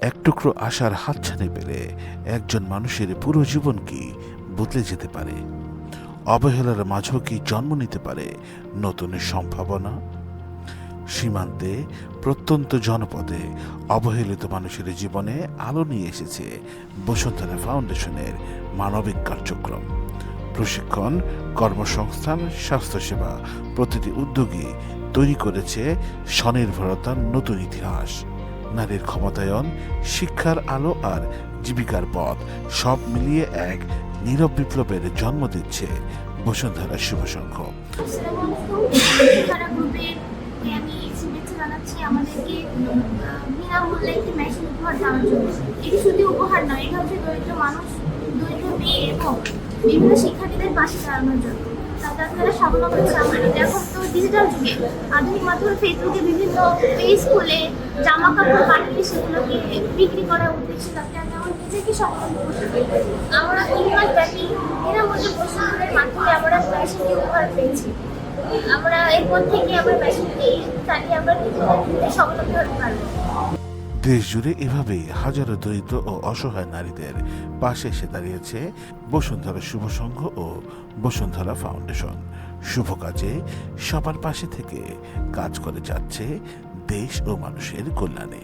এক টুকরো আশার হাতছানি পেলে একজন মানুষের পুরো জীবন কি বদলে যেতে পারে। অবহেলার মাঝেও কি জন্ম নিতে পারে নতুন সম্ভাবনা। সীমান্তে প্রত্যন্ত জনপদে অবহেলিত মানুষের জীবনে আলো নিয়ে এসেছে বসুন্ধরা ফাউন্ডেশনের মানবিক কার্যক্রম। প্রশিক্ষণ, কর্মসংস্থান, স্বাস্থ্যসেবা প্রতিটি উদ্যোগী তৈরি করেছে স্বনির্ভরতার নতুন ইতিহাস। নারীর ক্ষমতায়ন, শিক্ষার আলো আর জীবিকার পথ সব মিলিয়ে এক নীরব বিপ্লবের জন্ম দিচ্ছে বসুন্ধরা শুভ সংঘ। আমি শুভেচ্ছা জানাচ্ছি আমাদেরকে বিনামূল্যে একটি মেশিন উপহার দেওয়ার জন্য। এটি শুধু উপহার নয়, এটা হচ্ছে দরিদ্র মানুষ, দরিদ্র মেয়ে এবং বিভিন্ন শিক্ষার্থীদের পাশে দাঁড়ানোর জন্য। তারা স্বাবলম্বী হচ্ছে। আমাদের এখন তো ডিজিটাল যুগে আধুনিক মাধ্যমে ফেসবুকে বিভিন্ন পেজ খুলে জামা কাপড় বানিয়ে সেগুলোকে বিক্রি করার উদ্দেশ্যে যাতে আমি আমার নিজেকে স্বাবলম্বী করতে পারি। আমরা 3 মাস ব্যাপী বিনামূল্যে প্রশিক্ষণের মাধ্যমে আমরা মেশিনটি উপহার পেয়েছি। আমরা এরপর থেকে আমার মেশিনটি চালিয়ে আমরা নিজেদের স্বাবলম্বী হতে পারবো। দেশ জুড়ে এভাবেই হাজারো দরিদ্র ও অসহায় নারীদের পাশে এসে দাঁড়িয়েছে বসুন্ধরা শুভ সংঘ ও বসুন্ধরা ফাউন্ডেশন। শুভ কাজে সবার পাশে থেকে কাজ করে যাচ্ছে দেশ ও মানুষের কল্যাণে।